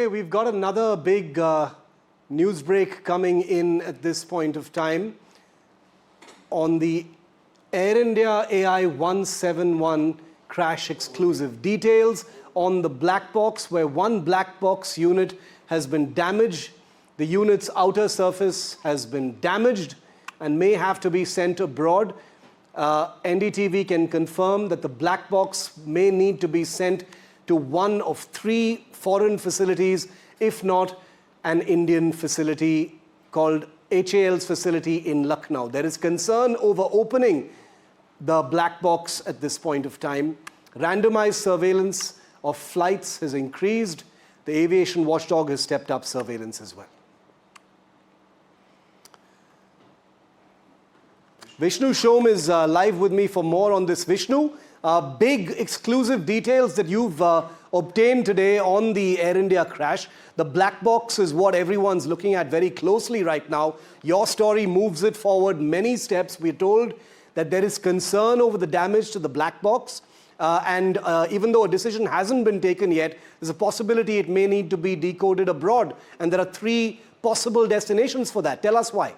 Okay, we've got another big news break coming in at this point of time on the Air India AI171 crash exclusive. Details on the black box, where one black box unit has been damaged. The unit's outer surface has been damaged and may have to be sent abroad. NDTV can confirm that the black box may need to be sent to one of 3 foreign facilities, if not an Indian facility called HAL's facility in Lucknow. There is concern over opening the black box at this point of time. Randomized surveillance of flights has increased. The aviation watchdog has stepped up surveillance as well. Vishnu Shom is live with me for more on this. Vishnu, big exclusive details that you've obtained today on the Air India crash. The black box is what everyone's looking at very closely right now. Your story moves it forward many steps. We're told that there is concern over the damage to the black box. Even though a decision hasn't been taken yet, there's a possibility it may need to be decoded abroad. And there are 3 possible destinations for that. Tell us why.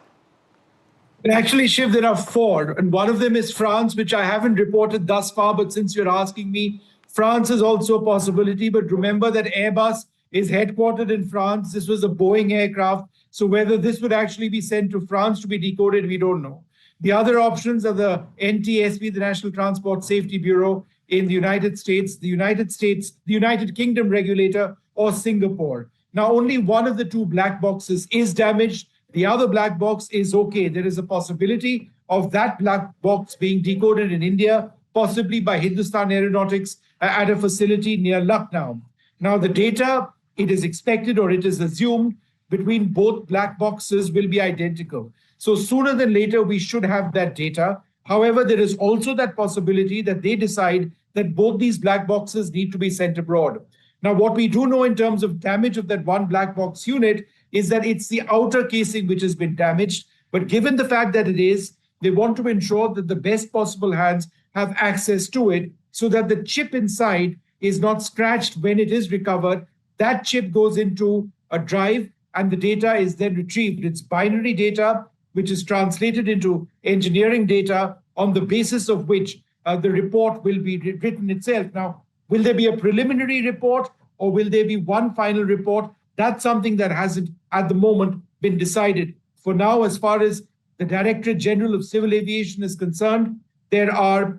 Actually, Shiv, there are 4, and one of them is France, which I haven't reported thus far, but since you're asking me, France is also a possibility. But remember that Airbus is headquartered in France. This was a Boeing aircraft, so whether this would actually be sent to France to be decoded, we don't know. The other options are the NTSB, the National Transport Safety Bureau in the United States, the United Kingdom regulator, or Singapore. Now, only one of the 2 black boxes is damaged. The other black box is okay. There is a possibility of that black box being decoded in India, possibly by Hindustan Aeronautics at a facility near Lucknow. Now, the data, it is expected or it is assumed, between both black boxes will be identical. So sooner than later, we should have that data. However, there is also that possibility that they decide that both these black boxes need to be sent abroad. Now, what we do know in terms of damage of that one black box unit is that it's the outer casing which has been damaged. But given the fact that it is, they want to ensure that the best possible hands have access to it so that the chip inside is not scratched when it is recovered. That chip goes into a drive and the data is then retrieved. It's binary data, which is translated into engineering data on the basis of which the report will be written itself. Now, will there be a preliminary report or will there be one final report? That's something that hasn't at the moment been decided. For now, as far as the Directorate General of Civil Aviation is concerned, there are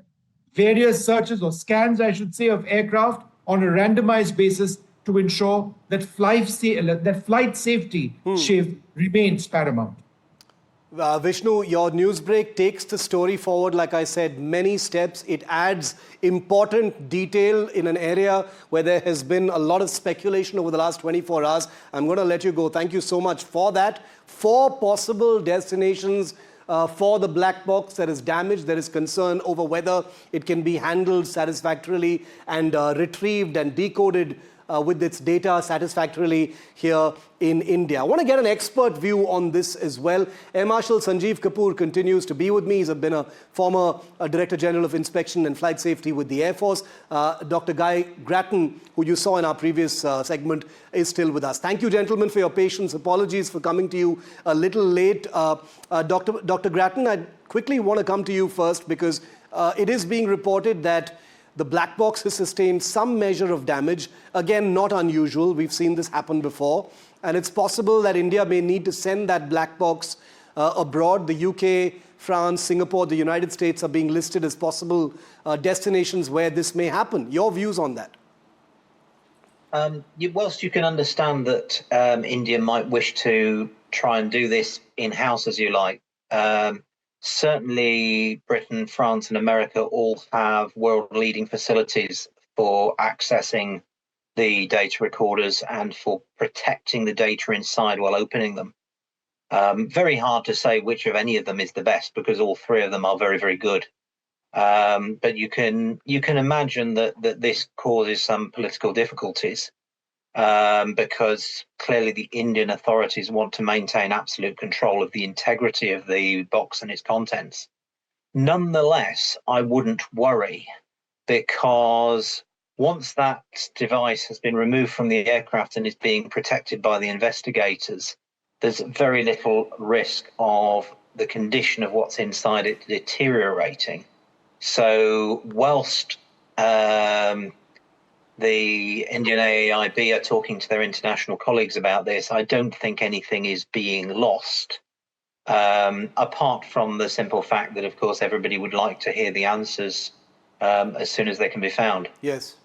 various searches or scans, I should say, of aircraft on a randomized basis to ensure that flight safety, Shiv, remains paramount. Vishnu, your news break takes the story forward, like I said, many steps. It adds important detail in an area where there has been a lot of speculation over the last 24 hours. I'm going to let you go. Thank you so much for that. 4 possible destinations for the black box that is damaged. There is concern over whether it can be handled satisfactorily and retrieved and decoded with its data satisfactorily here in India. I want to get an expert view on this as well. Air Marshal Sanjeev Kapoor continues to be with me. He's been a former Director General of Inspection and Flight Safety with the Air Force. Dr. Guy Grattan, who you saw in our previous segment, is still with us. Thank you, gentlemen, for your patience. Apologies for coming to you a little late. Dr. Grattan, I quickly want to come to you first because it is being reported that the black box has sustained some measure of damage. Again, not unusual. We've seen this happen before. And it's possible that India may need to send that black box abroad. The UK, France, Singapore, the United States are being listed as possible destinations where this may happen. Your views on that? Whilst you can understand that India might wish to try and do this in-house, as you like, certainly Britain, France and America all have world-leading facilities for accessing the data recorders and for protecting the data inside while opening them. Very hard to say which of any of them is the best because all 3 of them are very, very good. But you can imagine that this causes some political difficulties because clearly the Indian authorities want to maintain absolute control of the integrity of the box and its contents. Nonetheless, I wouldn't worry because Once that device has been removed from the aircraft and is being protected by the investigators, there's very little risk of the condition of what's inside it deteriorating. So whilst the Indian AAIB are talking to their international colleagues about this, I don't think anything is being lost, apart from the simple fact that, of course, everybody would like to hear the answers as soon as they can be found. Yes.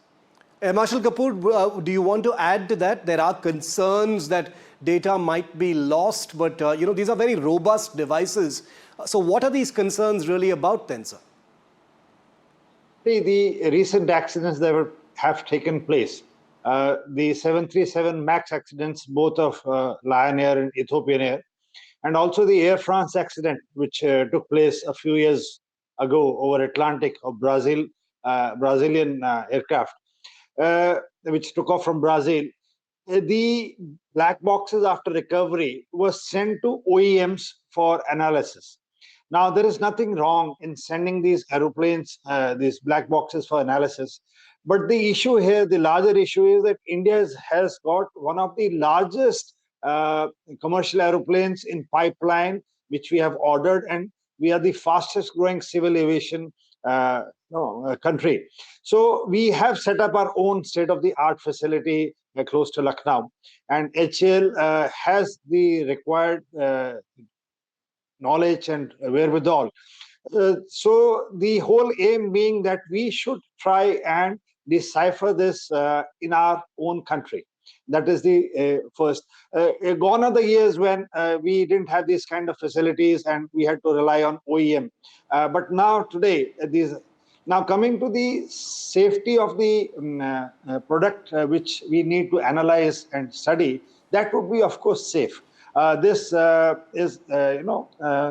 Marshal Kapoor, do you want to add to that? There are concerns that data might be lost, but these are very robust devices. So what are these concerns really about then, sir? The recent accidents that have taken place, the 737 MAX accidents, both of Lion Air and Ethiopian Air, and also the Air France accident, which took place a few years ago over Atlantic of Brazilian aircraft, which took off from Brazil. The black boxes after recovery were sent to OEMs for analysis. Now, there is nothing wrong in sending these aeroplanes, these black boxes for analysis. But the issue here, the larger issue is that India has got one of the largest commercial aeroplanes in pipeline, which we have ordered, and we are the fastest growing civil aviation country. So we have set up our own state-of-the-art facility close to Lucknow, and HAL has the required knowledge and wherewithal. So the whole aim being that we should try and decipher this in our own country. That is the first. Gone are the years when we didn't have these kind of facilities and we had to rely on OEM. But now today, now coming to the safety of the product which we need to analyze and study, that would be of course safe. This is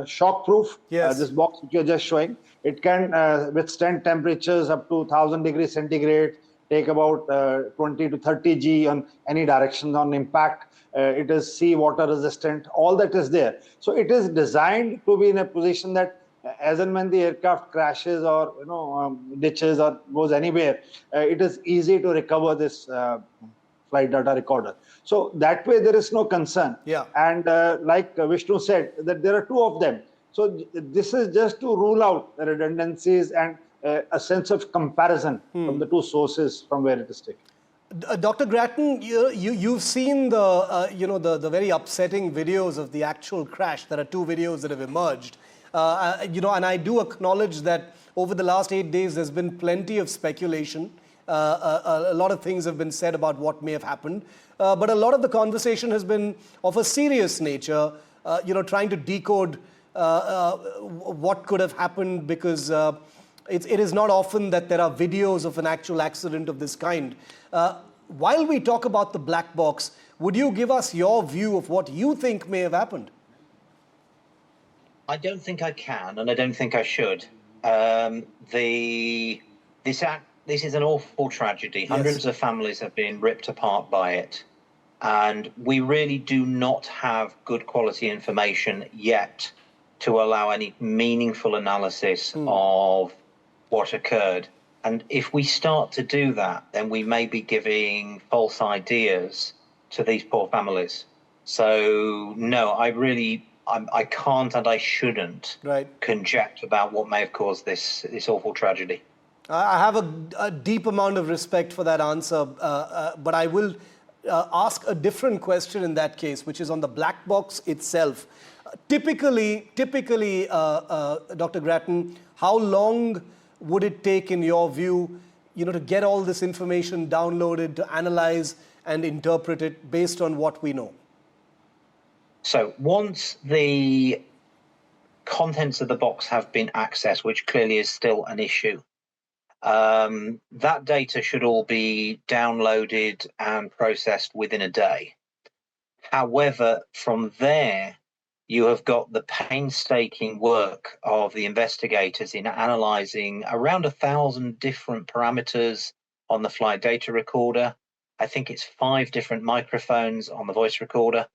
shock proof. Yes. This box which you're just showing, it can withstand temperatures up to 1000 degrees centigrade, take about 20 to 30 G on any direction on impact. It is sea water resistant. All that is there. So it is designed to be in a position that as and when the aircraft crashes or ditches or goes anywhere, it is easy to recover this flight data recorder. So that way there is no concern. Yeah. And like Vishnu said, that there are two of them. So this is just to rule out the redundancies and a sense of comparison from the two sources from where it is taken. Dr. Grattan, you've seen the very upsetting videos of the actual crash. There are two videos that have emerged. And I do acknowledge that over the last 8 days, there's been plenty of speculation. A lot of things have been said about what may have happened. But a lot of the conversation has been of a serious nature, trying to decode what could have happened, because it is not often that there are videos of an actual accident of this kind. While we talk about the black box, would you give us your view of what you think may have happened? I don't think I can, and I don't think I should. This is an awful tragedy. Yes. Hundreds of families have been ripped apart by it. And we really do not have good quality information yet to allow any meaningful analysis of what occurred. And if we start to do that, then we may be giving false ideas to these poor families. So no, I can't and I shouldn't conjecture about what may have caused this awful tragedy. I have a deep amount of respect for that answer, but I will ask a different question in that case, which is on the black box itself. Typically, Dr. Grattan, how long would it take, in your view, to get all this information downloaded, to analyze and interpret it based on what we know? So once the contents of the box have been accessed, which clearly is still an issue, that data should all be downloaded and processed within a day. However, from there, you have got the painstaking work of the investigators in analyzing around 1,000 different parameters on the flight data recorder. I think it's 5 different microphones on the voice recorder,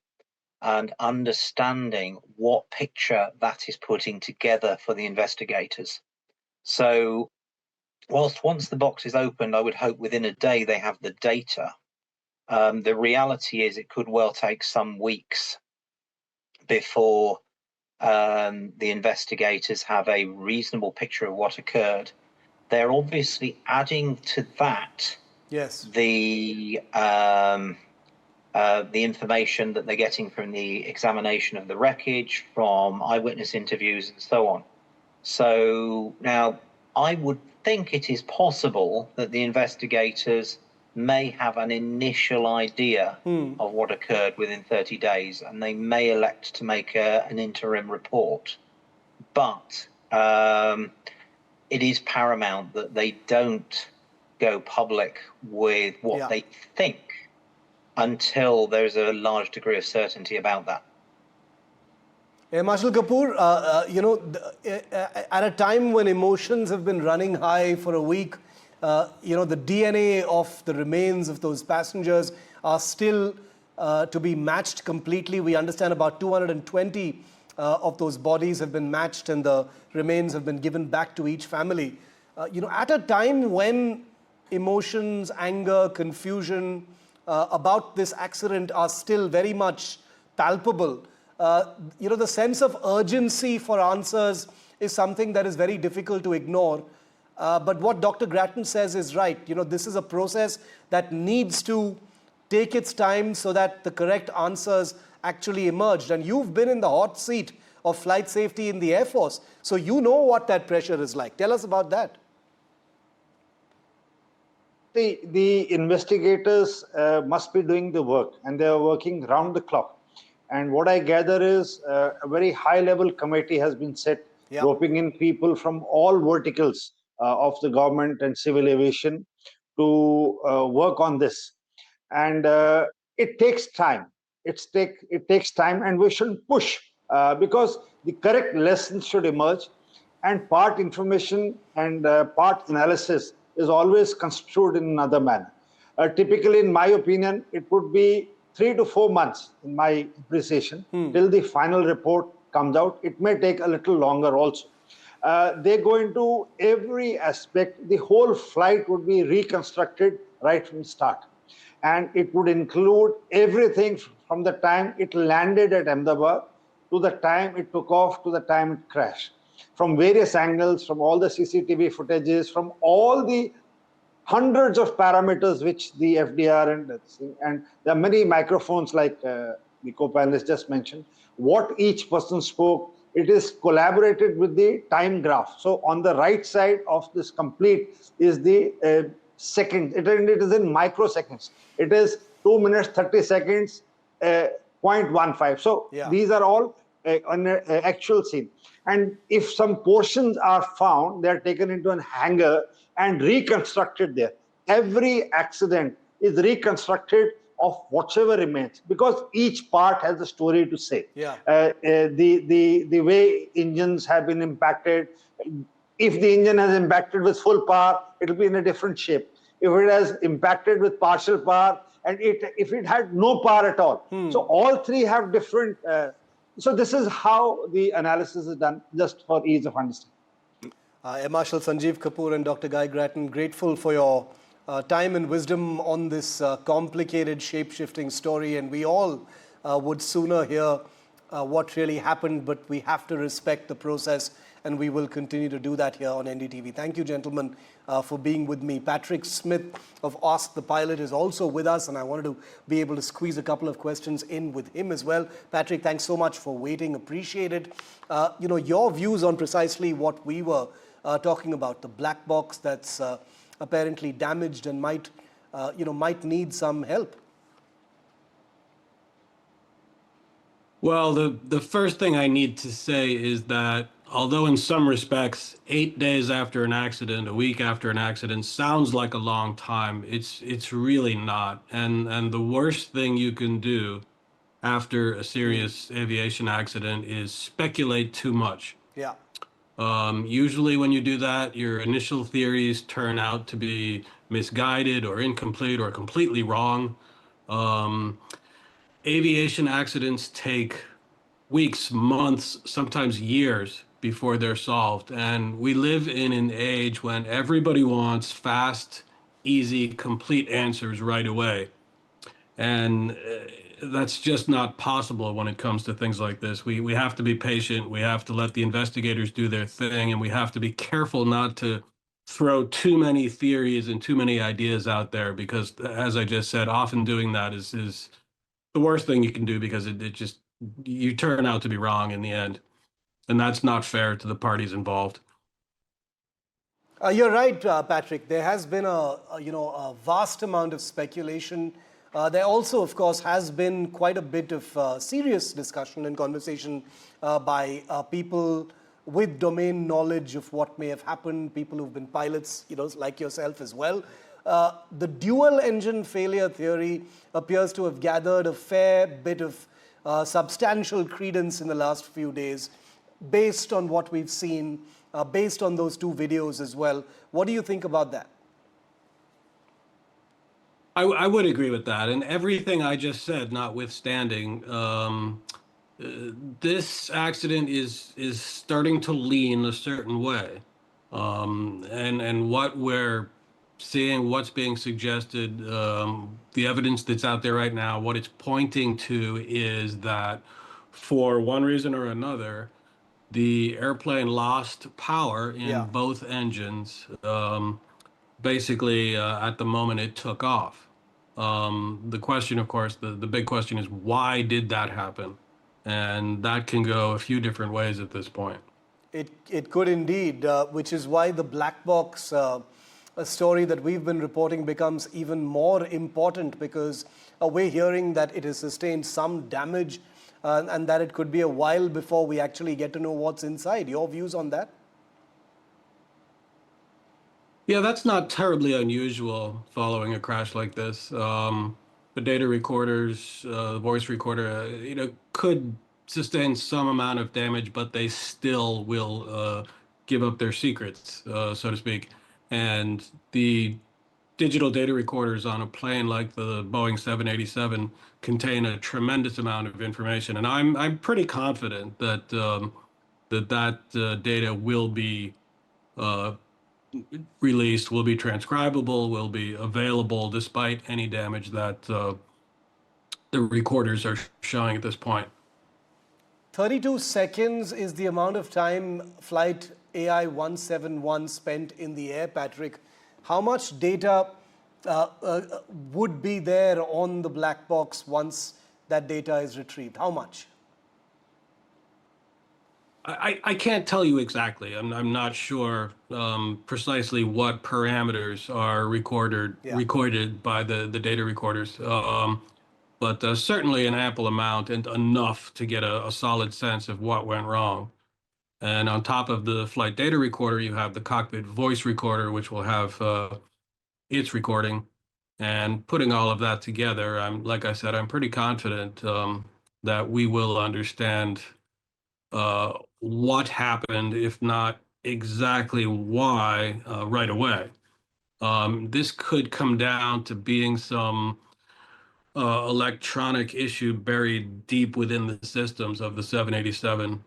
and understanding what picture that is putting together for the investigators. So whilst once the box is opened, I would hope within a day they have the data. The reality is it could well take some weeks before the investigators have a reasonable picture of what occurred. They're obviously adding to that the information that they're getting from the examination of the wreckage, from eyewitness interviews, and so on. So now I would think it is possible that the investigators may have an initial idea of what occurred within 30 days, and they may elect to make an interim report. But it is paramount that they don't go public with what they think until there's a large degree of certainty about that. Marshal Kapoor, at a time when emotions have been running high for a week, the DNA of the remains of those passengers are still to be matched completely. We understand about 220 of those bodies have been matched and the remains have been given back to each family. At a time when emotions, anger, confusion about this accident are still very much palpable, the sense of urgency for answers is something that is very difficult to ignore. But what Dr. Grattan says is right. This is a process that needs to take its time so that the correct answers actually emerged. And you've been in the hot seat of flight safety in the Air Force, so you know what that pressure is like. Tell us about that. The investigators must be doing the work, and they are working round the clock. And what I gather is a very high-level committee has been set, roping in people from all verticals of the government and civil aviation to work on this. And it takes time. It takes time, and we shouldn't push because the correct lessons should emerge, and part information and part analysis is always construed in another manner. Typically, in my opinion, it would be 3 to 4 months, in my appreciation, till the final report comes out. It may take a little longer also. They go into every aspect. The whole flight would be reconstructed right from the start. And it would include everything from the time it landed at Ahmedabad to the time it took off to the time it crashed. From various angles, from all the CCTV footages, from all the hundreds of parameters which the FDR and there are many microphones like the co-panelist just mentioned, what each person spoke, it is collaborated with the time graph. So on the right side of this complete is the second, it is in microseconds. It is 2 minutes, 30 seconds, 0.15. So these are all on an actual scene. And if some portions are found, they are taken into an hangar and reconstructed there. Every accident is reconstructed of whatever remains, because each part has a story to say. The way engines have been impacted. If the engine has impacted with full power, it will be in a different shape. If it has impacted with partial power, and if it had no power at all. So all three have different. So this is how the analysis is done, just for ease of understanding. Air Marshal Sanjeev Kapoor and Dr. Guy Grattan, grateful for your time and wisdom on this complicated, shape-shifting story. And we all would sooner hear what really happened, but we have to respect the process, and we will continue to do that here on NDTV. Thank you, gentlemen, for being with me. Patrick Smith of Ask the Pilot is also with us, and I wanted to be able to squeeze a couple of questions in with him as well. Patrick, thanks so much for waiting. Appreciate it. Your views on precisely what we were talking about, the black box that's apparently damaged and might need some help. Well, the first thing I need to say is that although in some respects 8 days after an accident, a week after an accident sounds like a long time, it's really not. And the worst thing you can do after a serious aviation accident is speculate too much. Yeah. Usually when you do that, your initial theories turn out to be misguided or incomplete or completely wrong. Aviation accidents take weeks, months, sometimes years before they're solved. And we live in an age when everybody wants fast, easy, complete answers right away. And that's just not possible when it comes to things like this. We have to be patient. We have to let the investigators do their thing, and we have to be careful not to throw too many theories and too many ideas out there, because, as I just said, often doing that is the worst thing you can do, because it just, you turn out to be wrong in the end. And that's not fair to the parties involved. You're right, Patrick. There has been a vast amount of speculation. There also, of course, has been quite a bit of serious discussion and conversation by people with domain knowledge of what may have happened, people who've been pilots, like yourself as well. The dual engine failure theory appears to have gathered a fair bit of substantial credence in the last few days, based on what we've seen, based on those two videos as well. What do you think about that? I would agree with that. And everything I just said notwithstanding, this accident is starting to lean a certain way. And what we're seeing, what's being suggested, the evidence that's out there right now, what it's pointing to is that, for one reason or another, the airplane lost power in Yeah. both engines, basically at the moment it took off. The question, of course, the big question is, why did that happen? And that can go a few different ways at this point. It could indeed, which is why the black box a story that we've been reporting becomes even more important, because we're hearing that it has sustained some damage and that it could be a while before we actually get to know what's inside. Your views on that? Yeah, that's not terribly unusual following a crash like this. The data recorders, the voice recorder, could sustain some amount of damage, but they still will give up their secrets, so to speak. And the digital data recorders on a plane like the Boeing 787 contain a tremendous amount of information, and I'm pretty confident that that data will be uh, released, will be transcribable, will be available despite any damage that the recorders are showing at this point. 32 seconds is the amount of time flight AI171 spent in the air, Patrick. How much data would be there on the black box once that data is retrieved? How much? I can't tell you exactly. I'm not sure precisely what parameters are recorded by the data recorders. But certainly an ample amount, and enough to get a solid sense of what went wrong. And on top of the flight data recorder, you have the cockpit voice recorder, which will have its recording. And putting all of that together, like I said, I'm pretty confident that we will understand what happened, if not exactly why, right away. This could come down to being some electronic issue buried deep within the systems of the 787,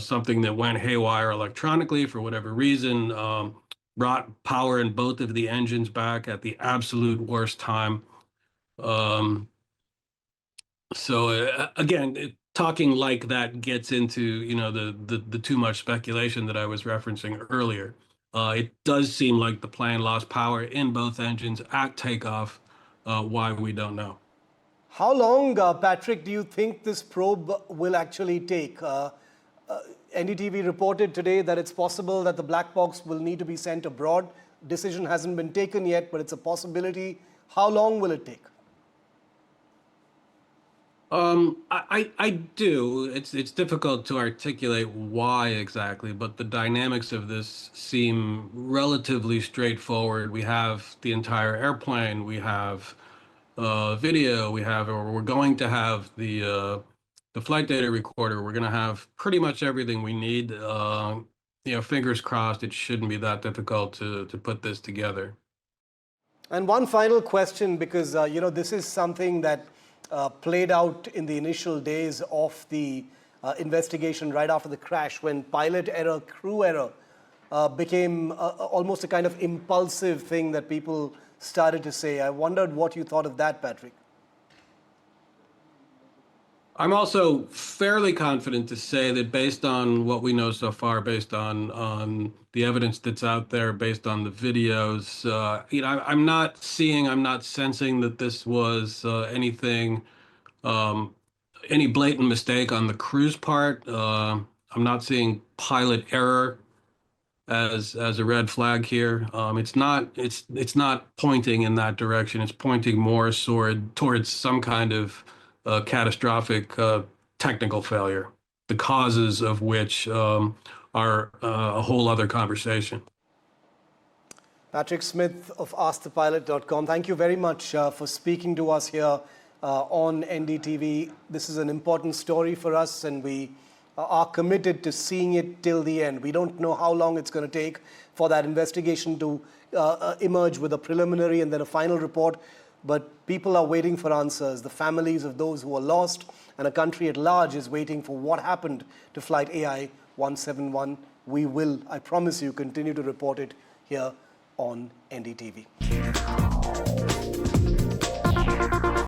something that went haywire electronically for whatever reason, brought power in both of the engines back at the absolute worst time. Um, Again, talking like that gets into the too much speculation that I was referencing earlier. It does seem like the plane lost power in both engines at takeoff. Why, we don't know. How long, Patrick, do you think this probe will actually take? NDTV reported today that it's possible that the black box will need to be sent abroad. Decision hasn't been taken yet, but it's a possibility. How long will it take? I do. It's difficult to articulate why exactly, but the dynamics of this seem relatively straightforward. We have the entire airplane, we have video, or we're going to have the flight data recorder. We're going to have pretty much everything we need. Fingers crossed, it shouldn't be that difficult to put this together. And one final question, because this is something that played out in the initial days of the investigation right after the crash, when pilot error, crew error became almost a kind of impulsive thing that people started to say. I wondered what you thought of that, Patrick. I'm also fairly confident to say that based on what we know so far, based on the evidence that's out there, based on the videos, I'm not sensing that this was any blatant mistake on the crew's part. I'm not seeing pilot error as a red flag here. It's not pointing in that direction. It's pointing more towards some kind of catastrophic technical failure, the causes of which are a whole other conversation. Patrick Smith of AskThePilot.com, thank you very much for speaking to us here on NDTV. This is an important story for us, and we are committed to seeing it till the end. We don't know how long it's going to take for that investigation to emerge with a preliminary and then a final report, but people are waiting for answers. The families of those who are lost and a country at large is waiting for what happened to flight AI171. We will, I promise you, continue to report it here on NDTV.